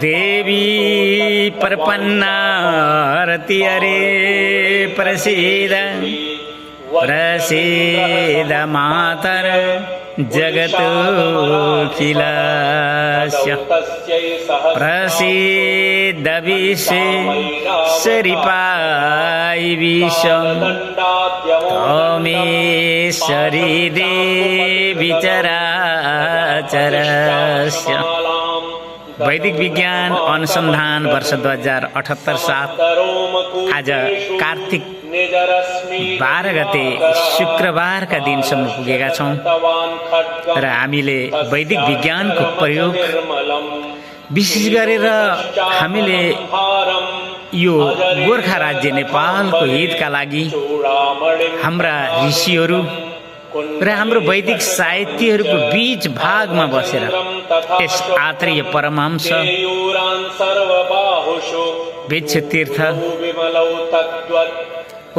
देवी प्रपन्नारति हरे प्रसीद प्रसीद मातर जगत्खिलस्य प्रसीद विश्वेश्वरीपाय विश्वं त्वमेश्वरी देवी चराचरस्य। वैदिक विज्ञान अनुसन्धान वर्ष 2078-7 आज कार्तिक 12 गते शुक्रबारका दिनसम्म पुगेका छौँ र हामीले वैदिक विज्ञानको प्रयोग विशेष गरेर हामीले यो गोर्खा राज्य नेपालको हितका लागि हाम्रा ऋषिहरू र हाम्रो वैदिक साहित्यहरूको बीच भागमा बसेर यस आत्रेय परमहंस वेदतीर्थ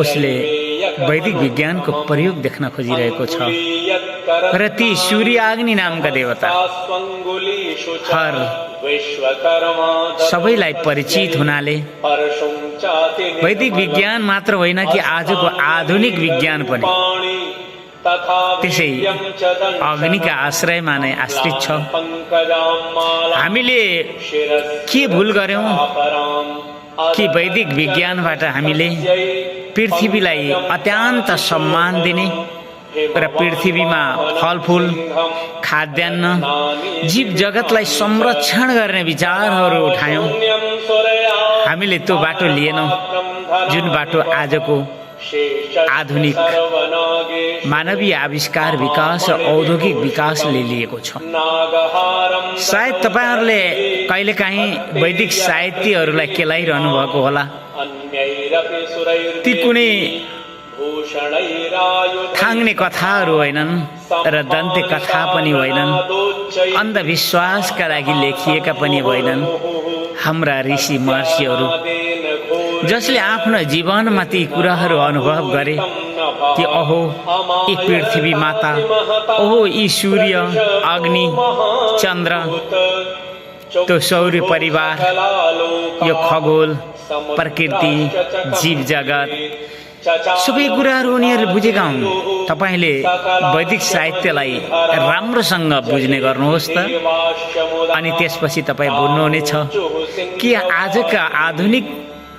उसले वैदिक विज्ञानको प्रयोग देख्न खोजिरहेको छ र ती सूर्याग्नि नामका देवता हर सबैलाई परिचित हुनाले वैदिक विज्ञान मात्र होइन कि आजको आधुनिक विज्ञान पनि त्यसै अग्निका आश्रयमा नै आश्रित छ। हामीले के भुल गर्यौं कि वैदिक विज्ञानबाट हामीले पृथ्वीलाई अत्यन्त सम्मान दिने र पृथ्वीमा फलफूल खाद्यान्न जीव जगतलाई संरक्षण गर्ने विचारहरू उठायौं। हामीले त्यो बाटो लिएनौं जुन बाटो आजको आधुनिक मानवीय आविष्कार विकास र औद्योगिक विकासले लिएको छ। सायद तपाईहरुले कहिलेकाहीँ वैदिक साहित्यहरूलाई केलाइरहनु भएको होला। ती कुनै थाङ्ने कथाहरू होइनन् र दन्ते कथा पनि होइनन्, अन्धविश्वासका लागि लेखिएका पनि होइनन्। हाम्रा ऋषि महर्षिहरू जसले आफ्नो जीवनमा ती कुराहरू अनुभव गरे कि अहो यी पृथ्वी माता, ओहो यी सूर्य अग्नि चन्द्र, त्यो सौर्य परिवार, यो खगोल प्रकृति जीव जगत सबै कुराहरू उनीहरूले बुझेका हुन्। तपाईले वैदिक साहित्यलाई राम्रोसँग बुझ्ने गर्नुहोस् त, अनि त्यसपछि तपाई बुझ्नुहुनेछ कि आजका आधुनिक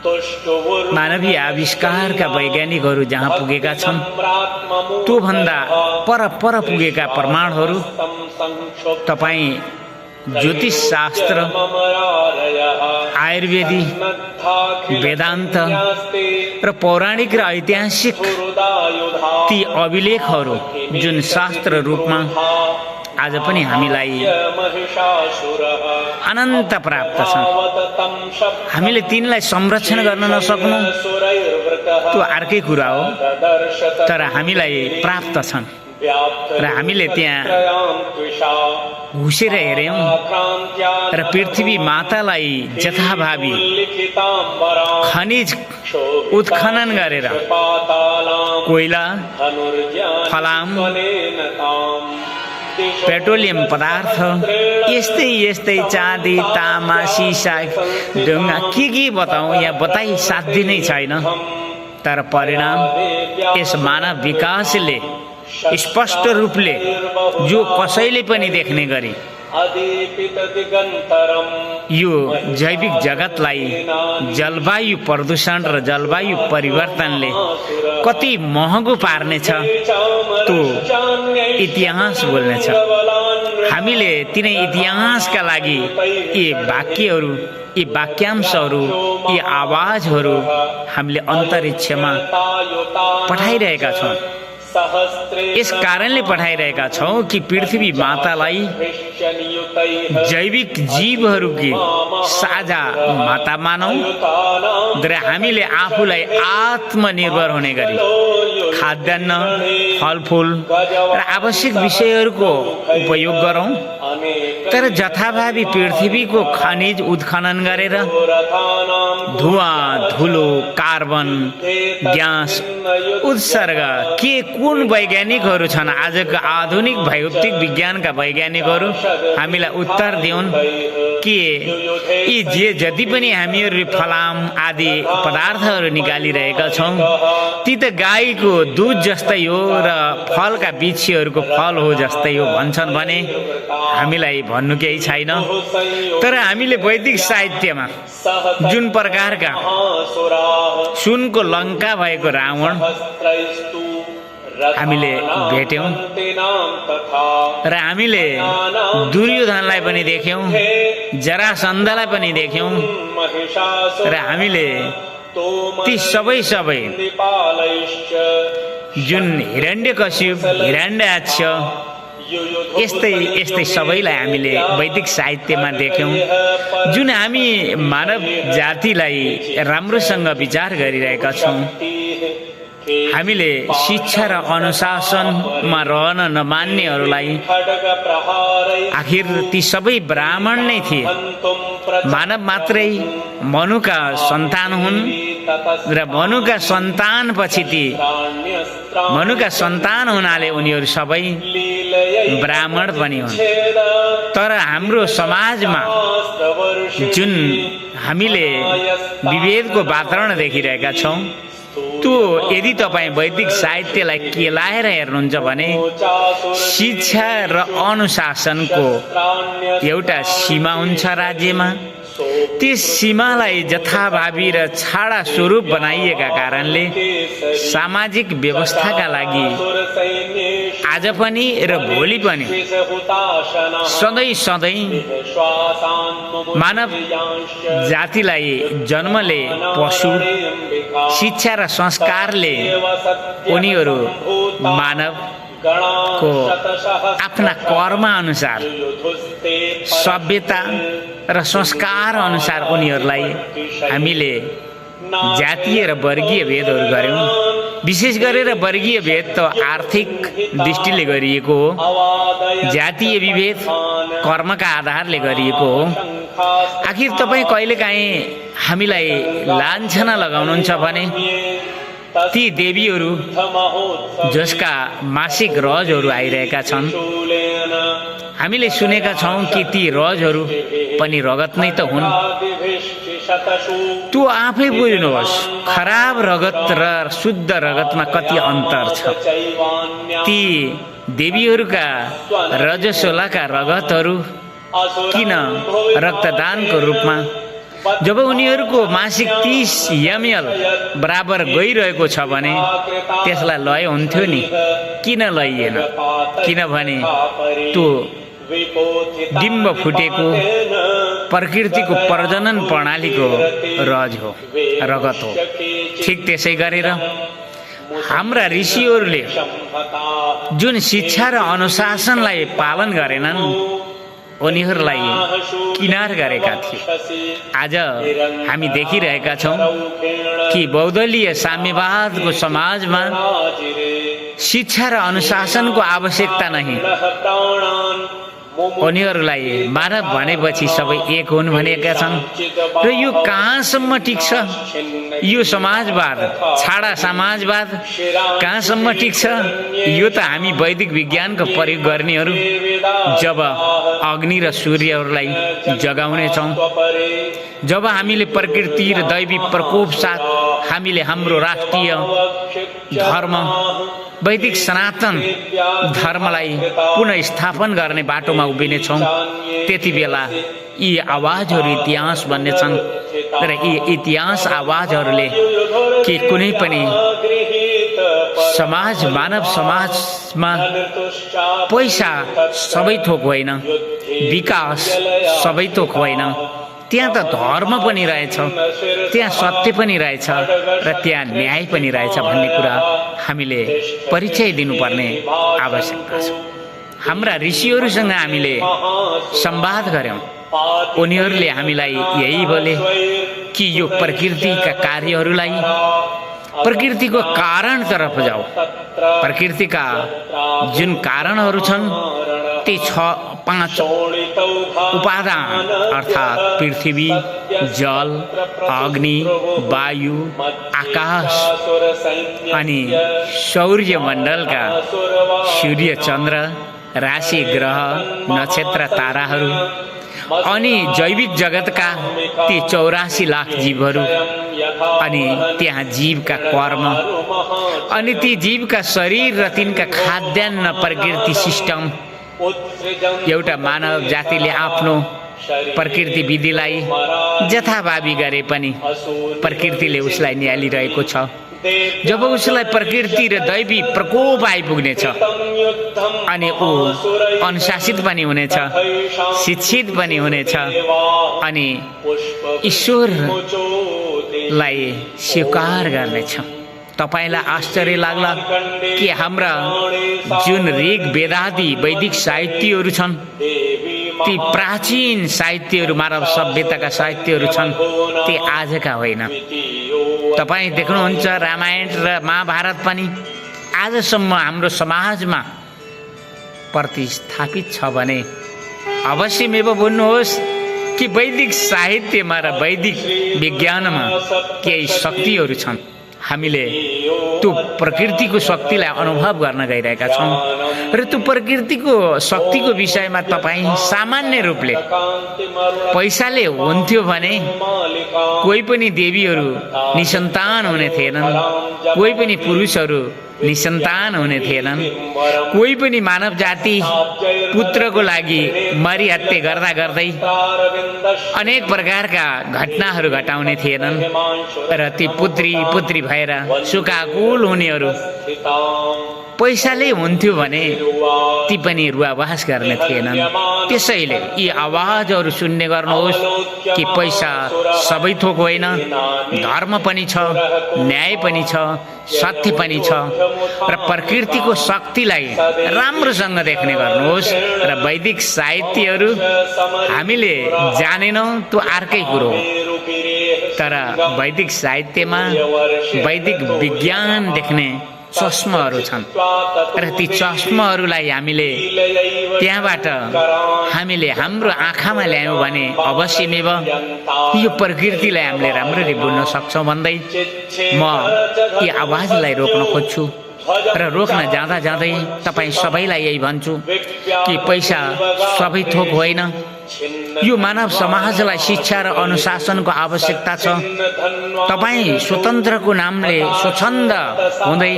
मानवीय आविष्कारका वैज्ञानिकहरू जहाँ पुगेका छन् त्यो भन्दा पर पुगेका प्रमाणहरू तपाई ज्योतिष शास्त्र, आयुर्वेदिक, वेदान्त र पौराणिक र ऐतिहासिक ती अभिलेखहरू जुन शास्त्र रूपमा आज पनि हामीलाई अनन्त प्राप्त छन्, हामीले तिनलाई संरक्षण गर्न नसक्नु त्यो अर्कै कुरा हो, तर हामीलाई प्राप्त छन् र हामीले त्यहाँ घुसेर हेर्यौं र पृथ्वी मातालाई जथाभावी खनिज उत्खनन गरेर कोइला, फलाम, पेट्रोलियम पदार्थ, यस्तै चाँदी तामा सिसा ढुङ्गा के बताउँ, यहाँ बताइ साध्य नै छैन। तर परिणाम यस मानव विकासले स्पष्ट रूपले जो कसैले पनि देख्ने गरी यो जैविक जगतलाई जलवायु प्रदूषण र जलवायु परिवर्तनले कति महँगो पार्नेछ त्यो इतिहास बोल्नेछ। हामीले तिनै इतिहासका लागि यी वाक्यहरू, यी वाक्यांशहरू, यी आवाजहरू हामीले अन्तरिक्षमा पठाइरहेका छौँ। यस कारणले पठाइरहेका छौँ कि पृथ्वी मातालाई जैविक जीवहरूकी साझा माता मानौं र हामीले आफूलाई आत्मनिर्भर हुने गरी खाद्यान्न फलफुल र आवश्यक विषयहरूको उपयोग गरौँ, तर जथाभावी पृथ्वीको खनिज उत्खनन गरेर धुवा धुलो कार्बन ग्यास उत्सर्ग के कुन वैज्ञानिकहरू छन् आजको आधुनिक भौतिक विज्ञानका वैज्ञानिकहरू हामीलाई उत्तर दिउन् के यी जे जति पनि हामीहरूले फलाम आदि पदार्थहरू निकालिरहेका छौँ ती त गाईको दुध जस्तै हो र फलका बिच्छीहरूको फल हो जस्तै हो भन्छन् भने हामीलाई भन्नु केही छैन। तर हामीले वैदिक साहित्यमा जुन प्रकारका सुनको लङ्का भएको रावण हामीले भेट्यौँ र हामीले दुर्योधनलाई पनि देख्यौँ, जरासन्धलाई पनि देख्यौँ र हामीले ती सबै जुन हिरण्यकश्यप हिरण्याक्ष यस्तै सबैलाई हामीले वैदिक साहित्यमा देख्यौँ। जुन हामी मानव जातिलाई राम्रोसँग विचार गरिरहेका छौँ, हामीले शिक्षा र अनुशासनमा रहन नमान्नेहरूलाई आखिर ती सबै ब्राह्मण नै थिए, मानव मात्रै मनुका सन्तान हुन् र मनुका सन्तानपछि ती मनुका सन्तान हुनाले उनीहरू सबै ब्राह्मण पनि हुन्। तर हाम्रो समाजमा जुन हामीले विभेदको वातावरण देखिरहेका छौँ त्यो यदि तपाईँ वैदिक साहित्यलाई केलाएर हेर्नुहुन्छ भने शिक्षा र अनुशासनको एउटा सीमा हुन्छ राज्यमा, त्यस सीमालाई जथाभावी र छाडा स्वरूप बनाइएका कारणले सामाजिक व्यवस्थाका लागि आज पनि र भोलि पनि सधैँ मानव जातिलाई जन्मले पशु, शिक्षा र संस्कारले उनीहरू मानवको आफ्ना कर्म अनुसार सभ्यता र संस्कार अनुसार उनीहरूलाई हामीले जातीय र वर्गीय भेदहरू गऱ्यौँ। विशेष गरेर वर्गीय भेद त आर्थिक दृष्टिले गरिएको हो, जातीय विभेद कर्मका आधारले गरिएको हो। आखिर तपाईँ कहिलेकाहीँ हामीलाई लान्छना लगाउनुहुन्छ भने ती देवीहरू जसका मासिक रजहरू आइरहेका छन्, हामीले सुनेका छौँ कि ती रजहरू पनि रगत नै त हुन्। त्यो आफै बुझ्नुहोस्, खराब रगत र शुद्ध रगतमा कति अन्तर छ। ती देवीहरूका रजस्वलाका रगतहरू किन रक्तदानको रूपमा जब उनीहरूको मासिक 30 ml बराबर गइरहेको छ भने त्यसलाई लय हुन्थ्यो नि, किन लइएन? किनभने त्यो डिम्ब फुटेको प्रकृतिको प्रजनन प्रणालीको रज हो, रगत हो। ठिक त्यसै गरेर हाम्रा ऋषिहरूले जुन शिक्षा र अनुशासनलाई पालन गरेनन् उनीहरूलाई किनार गरेका थिए। आज हामी देखिरहेका छौँ कि बहुदलीय साम्यवादको समाजमा शिक्षा र अनुशासनको आवश्यकता नहीं, उनीहरूलाई मानव भनेपछि सबै एक हुन् भनेका छन्। र यो कहाँसम्म टिक्छ? यो समाजवाद, छाडा समाजवाद कहाँसम्म टिक्छ? यो त हामी वैदिक विज्ञानको प्रयोग गर्नेहरू जब अग्नि र सूर्यहरूलाई जगाउनेछौँ, जब हामीले प्रकृति र दैवी प्रकोप साथ हामीले हाम्रो राष्ट्रिय धर्म वैदिक सनातन धर्मलाई पुनः गर्ने बाटोमा उभिनेछौँ, त्यति बेला यी आवाजहरू इतिहास बन्नेछन्। र यी इतिहास आवाजहरूले के कुनै पनि समाज, मानव समाजमा पैसा सबै थोक होइन, विकास सबै थोक होइन, त्यहाँ त धर्म पनि रहेछ, त्यहाँ सत्य पनि रहेछ र त्यहाँ न्याय पनि रहेछ भन्ने कुरा हामीले परिचय दिनुपर्ने आवश्यकता छ। हाम्रा ऋषिहरूसँग हामीले संवाद गर्यौँ, उनीहरूले हामीलाई यही बोले कि यो प्रकृतिका कार्यहरूलाई प्रकृतिको कारणतर्फ जाऊ। प्रकृतिका जुन कारणहरू छन् ती 5 उपादान अर्थात् पृथ्वी, जल, अग्नि, वायु, आकाश अनि सौर्यमण्डलका सूर्य, चन्द्र, राशि, ग्रह, नक्षत्र, ताराहरू अनि जैविक जगतका ती 84 लाख जीवहरू अनि त्यहाँ जीवका कर्म अनि ती जीवका शरीर र तिनका खाद्यान्न प्रकृति सिस्टम। एउटा मानव जातिले आफ्नो प्रकृति विधिलाई जथाभावी गरे पनि प्रकृतिले उसलाई निहालिरहेको छ। जब उसलाई प्रकृति र दैवी प्रकोप आइपुग्नेछ अनि ऊ अनुशासित पनि हुनेछ, शिक्षित पनि हुनेछ अनि ईश्वरलाई स्वीकार गर्नेछ। तपाईलाई आश्चर्य लाग्ला कि हाम्रा जुन ऋग वेदादि वैदिक साहित्यहरू छन् ती प्राचीन साहित्यहरू, मानव सभ्यताका साहित्यहरू छन्, ती आजका होइन। तपाईँ देख्नुहुन्छ रामायण र महाभारत पनि आजसम्म हाम्रो समाजमा प्रतिस्थापित छ भने अवश्यमेव भन्नुहोस् कि वैदिक साहित्यमा र वैदिक विज्ञानमा केही शक्तिहरू छन्। हामीले त्यो प्रकृतिको शक्तिलाई अनुभव गर्न गइरहेका छौँ र त्यो प्रकृतिको शक्तिको विषयमा तपाईँ सामान्य रूपले पैसाले हुन्थ्यो भने कोही पनि देवीहरू निसन्तान हुने थिएनन्, कोही पनि पुरुषहरू निसन्तान हुने थिएनन्, कोही पनि मानव जाति पुत्रको लागि मरिहत्ते गर्दा गर्दै अनेक प्रकारका घटनाहरू घटाउने थिएनन् र ती पुत्री भएर सुकाकुल हुनेहरू पैसाले हुन्थ्यो भने ती पनि रुवावास गर्ने थिएनन्। त्यसैले यी आवाजहरू सुन्ने गर्नुहोस् कि पैसा सबै थोक होइन, धर्म पनि छ, न्याय पनि छ, सत्य पनि छ र प्रकृतिको शक्तिलाई राम्रोसँग देख्ने गर्नुहोस्। र वैदिक साहित्यहरू हामीले जानेनौँ त्यो अर्कै कुरो हो, तर वैदिक साहित्यमा वैदिक विज्ञान देख्ने चस्माहरू छन् र ती चस्माहरूलाई हामीले त्यहाँबाट हामीले हाम्रो आँखामा ल्यायौँ भने अवश्यमेव यो प्रकृतिलाई हामीले राम्ररी बुझ्न सक्छौँ भन्दै म यी आवाजलाई रोक्न खोज्छु र रोक्न जाँदा जाँदै तपाईँ सबैलाई यही भन्छु कि पैसा सबै थोक होइन। यो मानव समाजलाई शिक्षा र अनुशासनको आवश्यकता छ। तपाईँ स्वतन्त्रको नामले स्वच्छन्द हुँदै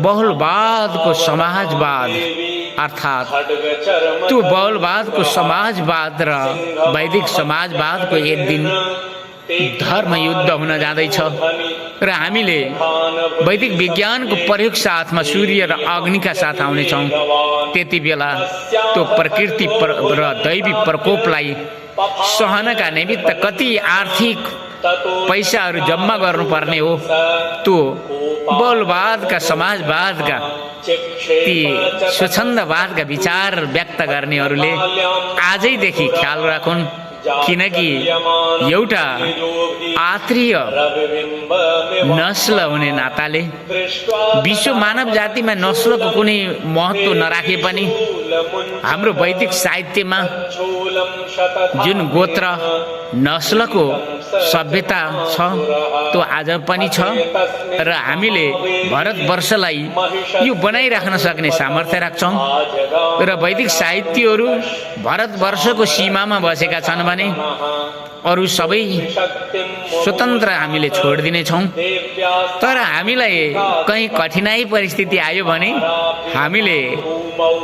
बहुलवादको समाजवाद अर्थात् त्यो बहुलवादको समाजवाद र वैदिक समाजवादको एक दिन धर्म युद्ध हुन जाँदैछ र हामीले वैदिक विज्ञानको प्रयोग साथमा सूर्य र अग्निका साथ आउनेछौँ। त्यति बेला त्यो प्रकृति र दैवी प्रकोपलाई सहनका निमित्त कति आर्थिक पैसाहरू जम्मा गर्नुपर्ने हो, त्यो बहुलवादका समाजवादका ती स्वच्छन्दवादका विचार व्यक्त गर्नेहरूले आजैदेखि ख्याल राखुन्, किनकि एउटा आत्रीय नस्ल हुने नाताले विश्व मानव जातिमा नस्लको कुनै महत्त्व नराखे पनि हाम्रो वैदिक साहित्यमा जुन गोत्र नस्लको सभ्यता छ त्यो आज पनि छ र हामीले भारतवर्षलाई यो बनाइराख्न सक्ने सामर्थ्य राख्छौँ र वैदिक साहित्यहरू भारतवर्षको सीमामा बसेका छन् भने अरू सबै स्वतन्त्र हामीले छोडिदिनेछौँ। तर हामीलाई कहीँ कठिनाई परिस्थिति आयो भने हामीले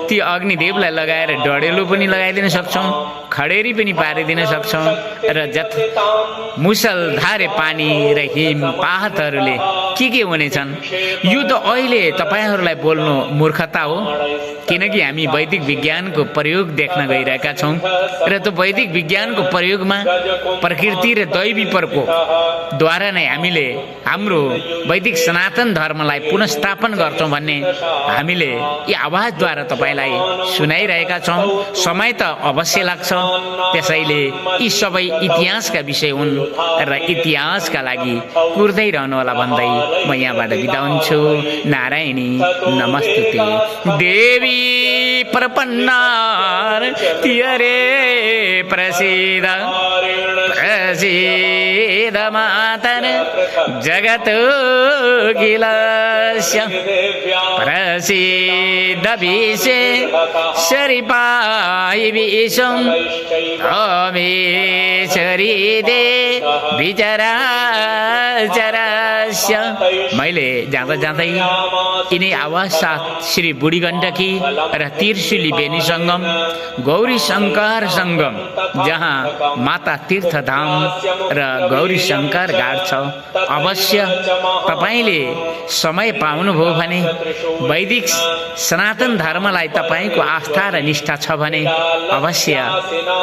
ती अग्निदेवलाई लगाएर डढेलो पनि लगाइदिन सक्छौँ, खडेरी पनि पारिदिन सक्छौँ र मुसलधारे पानी र हिमपातहरूले के हुनेछन् यो त अहिले तपाईँहरूलाई बोल्नु मूर्खता हो, किनकि हामी वैदिक विज्ञानको प्रयोग देख्न गइरहेका छौँ र त्यो वैदिक विज्ञानको प्रयोगमा प्रकृति र दैवी प्रकोपद्वारा नै हामीले हाम्रो वैदिक सनातन धर्मलाई पुनर्स्थापन गर्छौँ भन्ने हामीले यी आवाजद्वारा तपाईँलाई सुनाइरहेका छौँ। समय त अवश्य लाग्छ, त्यसैले यी सबै इतिहासका विषय हुन् र इतिहासका लागि कुर्दै रहनुहोला भन्दै म यहाँबाट बिदा हुन्छु। नारायणी नमस्ते। देवी प्रपन्नार तियरे प्रसीद प्रसीद मातर जगत किलस्य प्रसीद विषे शरीपाय विषम अमेश्वरी दे विचराचरस्य। मैले जाँदा जाँदै यिनै आवाज साथ श्री बुढी गण्डकी र त्रिशुली बेनी सङ्गम गौरी शङ्कर सङ्गम जहाँ माता तीर्थधाम र गौरी शङ्कर घाट छ, अवश्य तपाईँले समय पाउनुभयो भने वैदिक सनातन धर्मलाई तपाईँको आस्था र निष्ठा छ भने अवश्य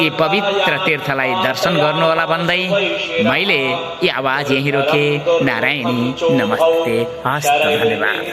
यी पवित्र तीर्थलाई दर्शन गर्नुहोला भन्दै मैले यी आवाज यहीँ रोके। नारायणी नमस्ते। हस्त धन्यवाद।